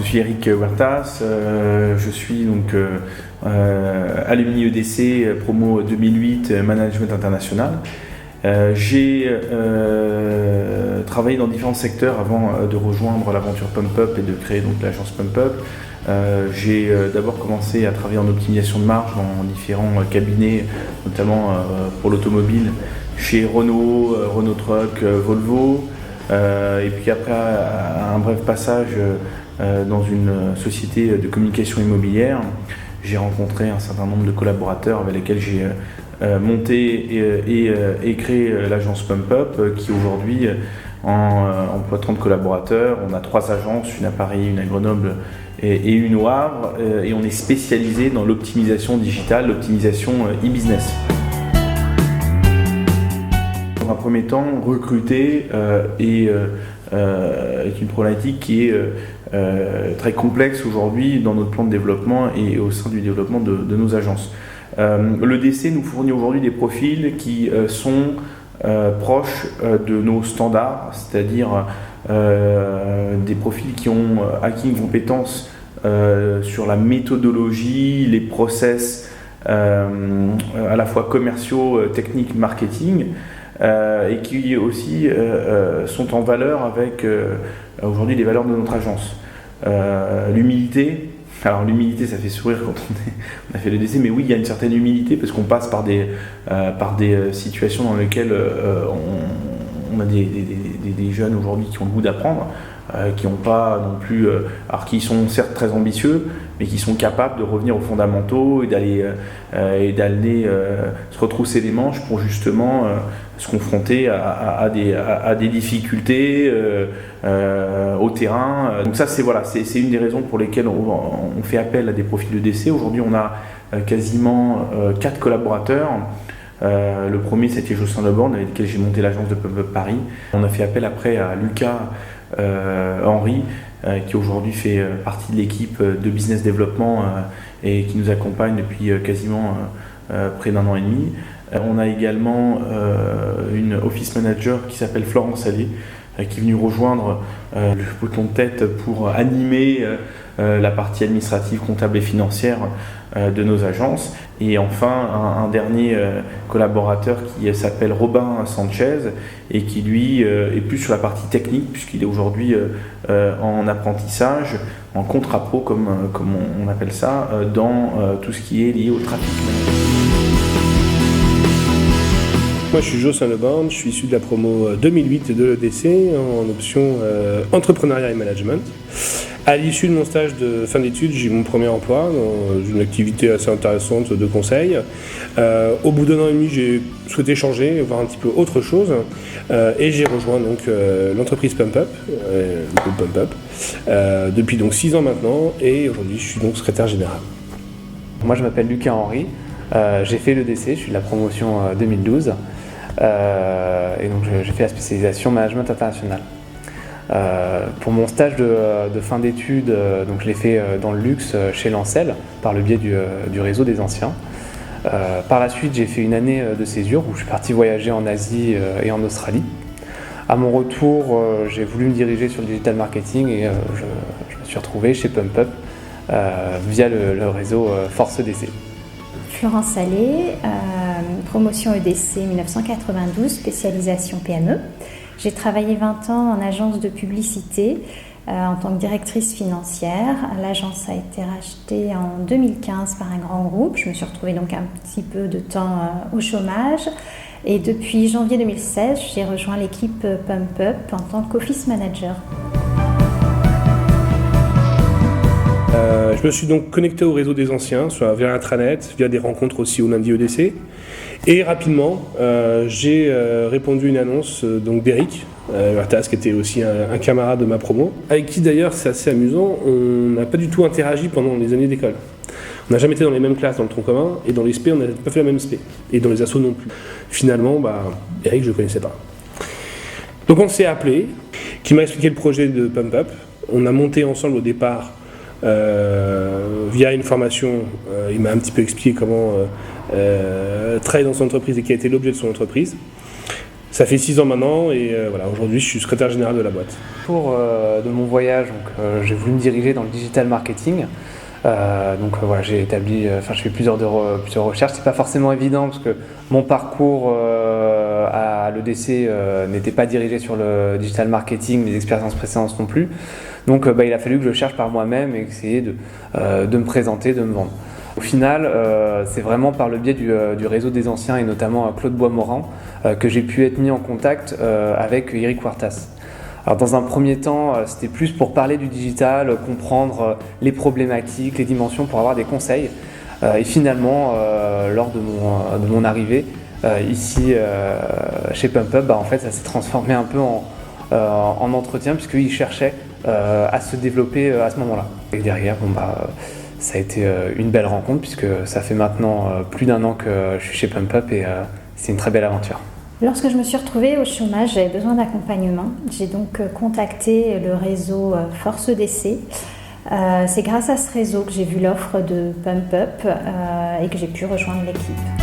je suis Eric Huertas, je suis donc alumni EDC, promo 2008, management international. J'ai travaillé dans différents secteurs avant de rejoindre l'aventure Pump Up et de créer donc l'agence Pump Up. J'ai d'abord commencé à travailler en optimisation de marge dans différents cabinets, notamment pour l'automobile, chez Renault, Renault Truck, Volvo. Et puis après un bref passage dans une société de communication immobilière, j'ai rencontré un certain nombre de collaborateurs avec lesquels j'ai monté et créé l'agence Pump Up qui aujourd'hui emploie 30 collaborateurs. On a 3 agences, une à Paris, une à Grenoble et une au Havre, et on est spécialisé dans l'optimisation digitale, l'optimisation e-business. Dans un premier temps, recruter est une problématique qui est très complexe aujourd'hui dans notre plan de développement et au sein du développement de nos agences. Le DC nous fournit aujourd'hui des profils qui sont proches de nos standards, c'est-à-dire des profils qui ont acquis une compétence sur la méthodologie, les process à la fois commerciaux, techniques, marketing, et qui aussi sont en valeur avec aujourd'hui les valeurs de notre agence. L'humilité. Alors l'humilité, ça fait sourire quand on a fait le DC, mais oui, il y a une certaine humilité parce qu'on passe par des situations dans lesquelles on a des jeunes aujourd'hui qui ont le goût d'apprendre, qui n'ont pas non plus, alors qui sont certes très ambitieux, mais qui sont capables de revenir aux fondamentaux et d'aller se retrousser les manches pour justement se confronter à des difficultés au terrain. Donc ça, c'est une des raisons pour lesquelles on fait appel à des profils de DC. Aujourd'hui, on a quasiment 4 collaborateurs. Le premier, c'était Jocelyn Leborn, avec lequel j'ai monté l'agence de Pump Up Paris. On a fait appel après à Lucas Henry, qui aujourd'hui fait partie de l'équipe de business développement et qui nous accompagne depuis quasiment près d'1 an et demi. On a également une office manager qui s'appelle Florence Allais, qui est venue rejoindre le bouton de tête pour animer la partie administrative, comptable et financière de nos agences. Et enfin, un dernier collaborateur qui s'appelle Robin Sanchez et qui lui est plus sur la partie technique puisqu'il est aujourd'hui en apprentissage, en contrat pro comme on appelle ça, dans tout ce qui est lié au trafic management. Moi je suis Jocelyn Leborn, je suis issu de la promo 2008 de l'EDC en option entrepreneuriat et management. À l'issue de mon stage de fin d'études, j'ai eu mon premier emploi dans une activité assez intéressante de conseil. Au bout d'1 an et demi, j'ai souhaité changer, voir un petit peu autre chose, et j'ai rejoint donc l'entreprise Pump Up, le groupe Pump Up, depuis donc 6 ans maintenant, et aujourd'hui je suis donc secrétaire général. Moi je m'appelle Lucas Henry, j'ai fait l'EDC, je suis de la promotion 2012, et donc j'ai fait la spécialisation management international. Pour mon stage de fin d'études, donc je l'ai fait dans le luxe chez Lancel par le biais du réseau des anciens. Par la suite, j'ai fait une année de césure où je suis parti voyager en Asie et en Australie. À mon retour, j'ai voulu me diriger sur le digital marketing et je me suis retrouvé chez Pump Up via le réseau Force EDC. Florence Allais, promotion EDC 1992, spécialisation PME. J'ai travaillé 20 ans en agence de publicité en tant que directrice financière. L'agence a été rachetée en 2015 par un grand groupe. Je me suis retrouvée donc un petit peu de temps au chômage. Et depuis janvier 2016, j'ai rejoint l'équipe Pump Up en tant qu'office manager. Je me suis donc connecté au réseau des anciens, soit via l'intranet, via des rencontres aussi au lundi EDC. Et rapidement, j'ai répondu à une annonce donc d'Eric Huertas, qui était aussi un camarade de ma promo, avec qui d'ailleurs, c'est assez amusant, on n'a pas du tout interagi pendant les années d'école. On n'a jamais été dans les mêmes classes dans le tronc commun, et dans les SP, on n'a pas fait la même SP. Et dans les assos non plus. Finalement, Eric, je ne connaissais pas. Donc on s'est appelé, qui m'a expliqué le projet de Pump Up. On a monté ensemble au départ via une formation. Il m'a un petit peu expliqué comment travailler dans son entreprise et qui a été l'objet de son entreprise. Ça fait 6 ans maintenant et voilà, aujourd'hui je suis secrétaire général de la boîte. Pour de mon voyage, j'ai voulu me diriger dans le digital marketing. Voilà, j'ai établi, je fais plusieurs recherches. C'est pas forcément évident parce que mon parcours à l'EDC n'était pas dirigé sur le digital marketing, mes expériences précédentes non plus. Donc il a fallu que je cherche par moi-même et essayer de me présenter, de me vendre. Au final, c'est vraiment par le biais du réseau des anciens et notamment Claude Boismorand que j'ai pu être mis en contact avec Eric Huertas. Alors dans un premier temps, c'était plus pour parler du digital, comprendre les problématiques, les dimensions, pour avoir des conseils. Et finalement, lors de mon arrivée ici chez PumpUp, en fait, ça s'est transformé un peu en entretien puisqu'ils cherchaient à se développer à ce moment-là. Et derrière, ça a été une belle rencontre puisque ça fait maintenant plus d'1 an que je suis chez PumpUp et c'est une très belle aventure. Lorsque je me suis retrouvée au chômage, j'avais besoin d'accompagnement. J'ai donc contacté le réseau Force EDC. C'est grâce à ce réseau que j'ai vu l'offre de PumpUp et que j'ai pu rejoindre l'équipe.